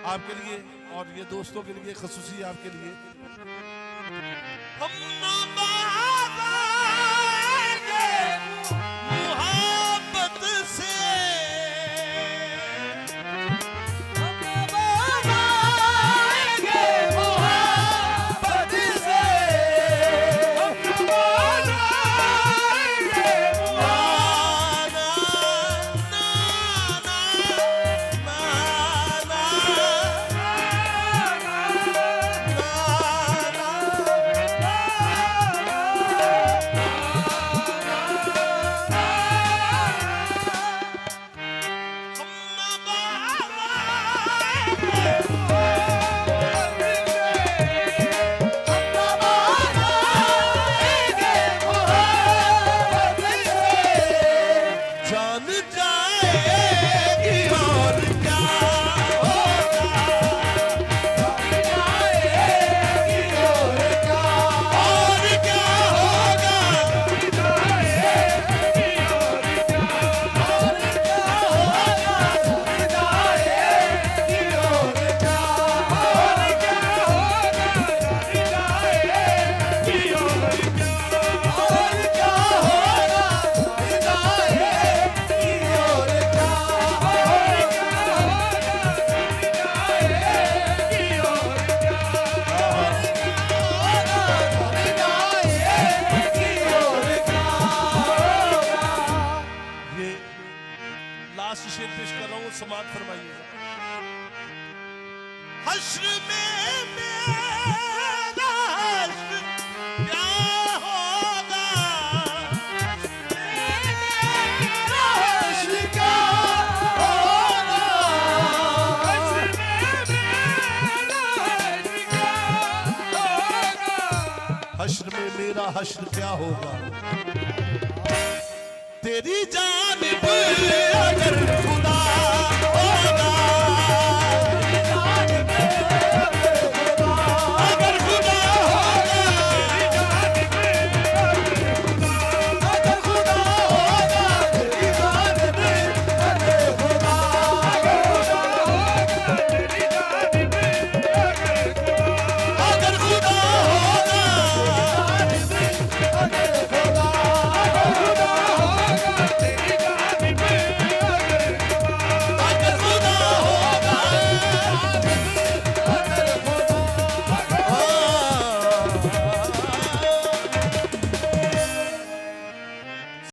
आपके लिए और ये दोस्तों के लिए खसूसी आपके लिए हम मोहब्बत से शेर पेश कर रहा हूं, समाज फरमाइए। हश्र में मेरा हश्र क्या होगा, मेरा हश्र क्या होगा, हश्र में मेरा हश्र क्या होगा, हश्र में मेरा हश्र क्या होगा, तेरी जान